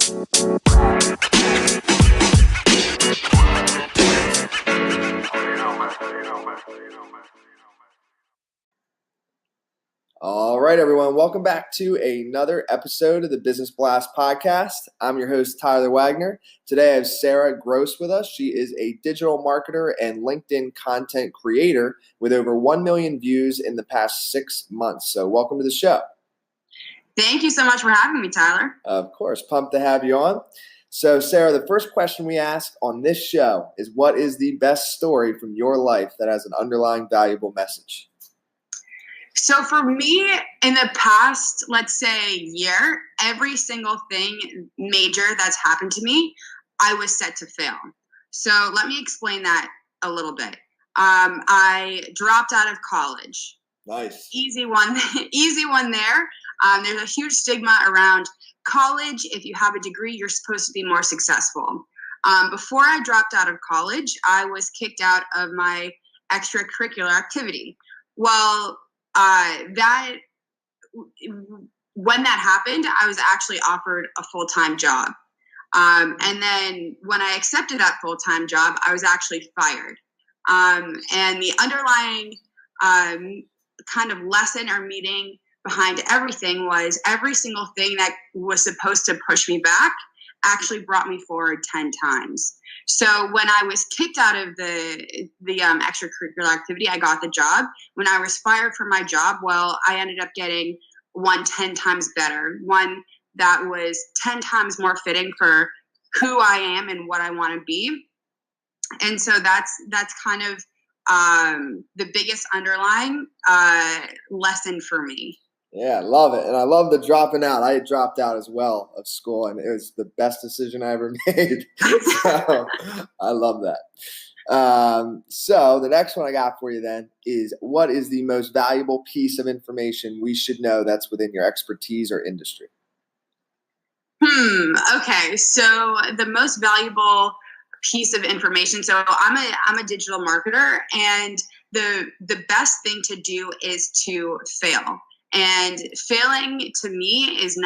All right, everyone. Welcome back to another episode of the Business Blast podcast. I'm your host, Tyler Wagner. Today I have Sarah Grosz with us. She is a digital marketer and LinkedIn content creator with over 1 million views in the past 6 months. So welcome to the show. Thank you so much for having me, Tyler. Of course. Pumped to have you on. So, Sarah, the first question we ask on this show is, what is the best story from your life that has an underlying valuable message? So for me, in the past, let's say year, every single thing major that's happened to me, I was set to fail. So let me explain that a little bit. I dropped out of college. Nice. Easy one there. There's a huge stigma around college. If you have a degree, you're supposed to be more successful. Before I dropped out of college, I was kicked out of my extracurricular activity. Well, when that happened, I was actually offered a full-time job. And then when I accepted that full-time job, I was actually fired. And the underlying kind of lesson or meaning behind everything was every single thing that was supposed to push me back actually brought me forward 10 times. So when I was kicked out of the extracurricular activity, I got the job. When I was fired from my job, well, I ended up getting one 10 times better, one that was 10 times more fitting for who I am and what I want to be. And so that's kind of the biggest underlying lesson for me. Yeah, I love it. And I love the dropping out. I had dropped out as well of school, and it was the best decision I ever made. So I love that. So the next one I got for you then is, what is the most valuable piece of information we should know that's within your expertise or industry? Okay. So the most valuable piece of information. So I'm a digital marketer, and the best thing to do is to fail. And failing to me is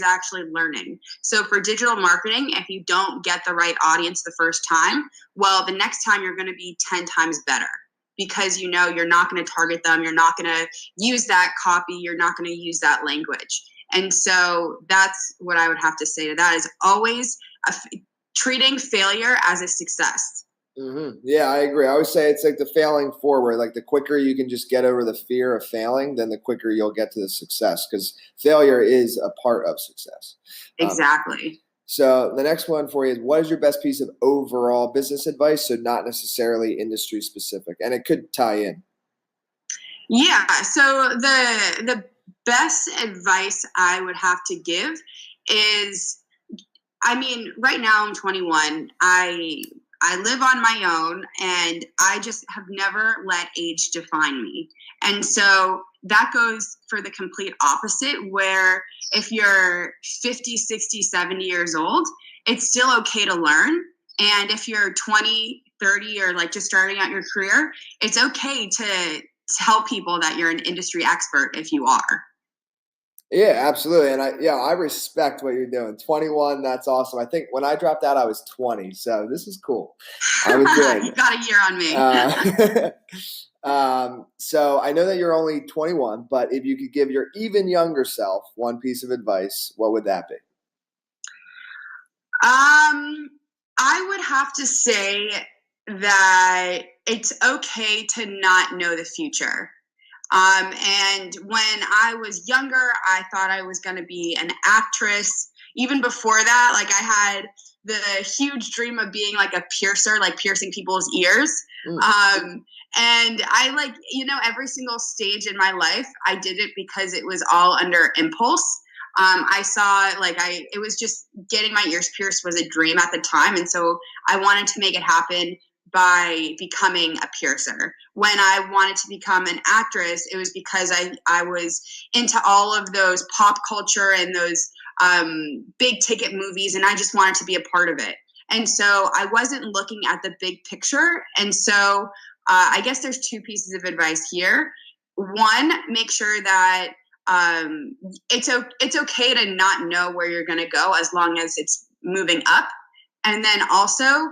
actually learning. So for digital marketing, if you don't get the right audience the first time, well, the next time you're going to be 10 times better, because you're not going to target them. You're not going to use that copy. You're not going to use that language. And so that's what I would have to say to that, is always treating failure as a success. Mm-hmm. Yeah, I agree. I always say it's like the failing forward. Like the quicker you can just get over the fear of failing, then the quicker you'll get to the success, because failure is a part of success. Exactly. So the next one for you is, what is your best piece of overall business advice? So not necessarily industry specific, and it could tie in. Yeah. So the best advice I would have to give is, right now I'm 21. I live on my own, and I just have never let age define me. And so that goes for the complete opposite, where if you're 50, 60, 70 years old, it's still okay to learn. And if you're 20, 30, or like just starting out your career, it's okay to tell people that you're an industry expert if you are. Yeah, absolutely. And I respect what you're doing. 21, that's awesome. I think when I dropped out, I was 20. So this is cool. I was good. You got a year on me. So I know that you're only 21, but if you could give your even younger self one piece of advice, what would that be? I would have to say that it's okay to not know the future. And when I was younger, I thought I was going to be an actress. Even before that, like I had the huge dream of being like a piercer, like piercing people's ears. And I every single stage in my life, I did it because it was all under impulse. I saw it was just getting my ears pierced was a dream at the time. And so I wanted to make it happen by becoming a piercer. When I wanted to become an actress, it was because I was into all of those pop culture and those big ticket movies, and I just wanted to be a part of it. And so I wasn't looking at the big picture. And so I guess there's two pieces of advice here. One, make sure that it's okay to not know where you're going to go as long as it's moving up. And then also,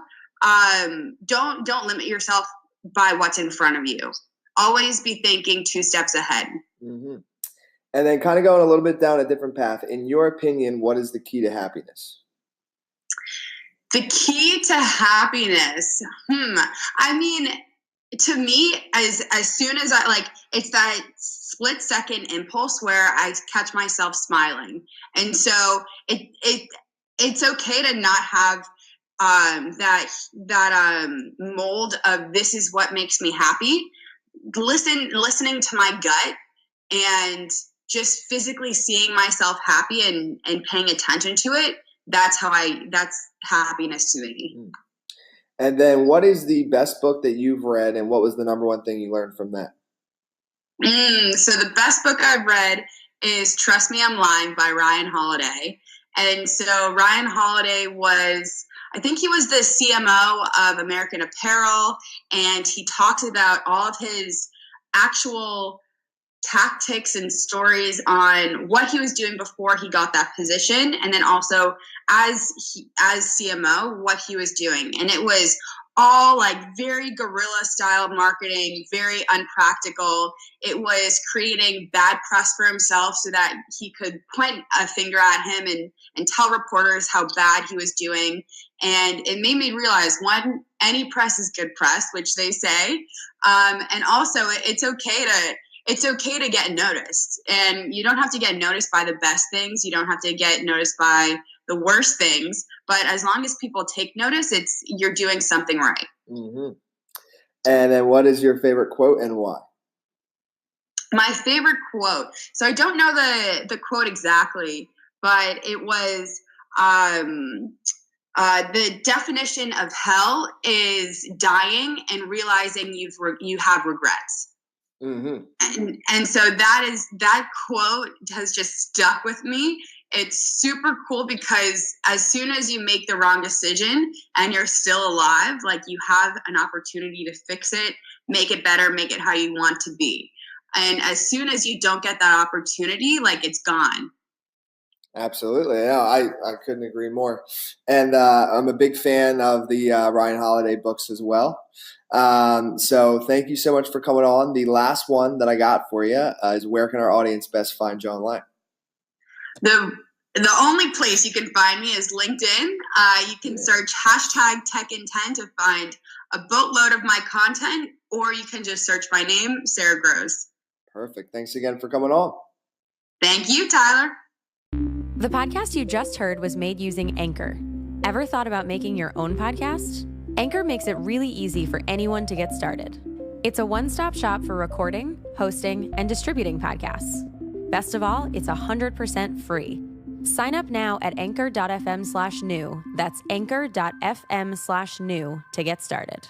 don't limit yourself by what's in front of you. Always be thinking 2 steps ahead. Mm-hmm. And then kind of going a little bit down a different path. In your opinion, what is the key to happiness? The key to happiness. I mean, to me, as soon as it's that split second impulse where I catch myself smiling. And so it's okay to not have that mold of this is what makes me happy. Listening to my gut and just physically seeing myself happy and paying attention to it. That's happiness to me. And then what is the best book that you've read, and what was the number one thing you learned from that? So the best book I've read is Trust Me, I'm Lying by Ryan Holiday. And so Ryan Holiday I think he was the CMO of American Apparel, and he talks about all of his actual tactics and stories on what he was doing before he got that position, and then also as CMO, what he was doing. And it was all like very guerrilla style marketing, very unpractical. It was creating bad press for himself so that he could point a finger at him and tell reporters how bad he was doing. And it made me realize, one, any press is good press, which they say. And also it's okay to get noticed, and you don't have to get noticed by the best things. You don't have to get noticed by the worst things, but as long as people take notice, you're doing something right. Mm-hmm. And then what is your favorite quote and why? My favorite quote. So I don't know the quote exactly, but it was, the definition of hell is dying and realizing you have regrets. Mm-hmm. And so that quote has just stuck with me. It's super cool because as soon as you make the wrong decision and you're still alive, like, you have an opportunity to fix it, make it better, make it how you want to be. And as soon as you don't get that opportunity, like, it's gone. Absolutely. No, I couldn't agree more. And I'm a big fan of the Ryan Holiday books as well. So thank you so much for coming on. The last one that I got for you is, where can our audience best find you online? The only place you can find me is LinkedIn. You can search #TechIntent to find a boatload of my content, or you can just search my name, Sarah Grosz. Perfect. Thanks again for coming on. Thank you, Tyler. The podcast you just heard was made using Anchor. Ever thought about making your own podcast? Anchor makes it really easy for anyone to get started. It's a one-stop shop for recording, hosting, and distributing podcasts. Best of all, it's 100% free. Sign up now at anchor.fm/new. That's anchor.fm/new to get started.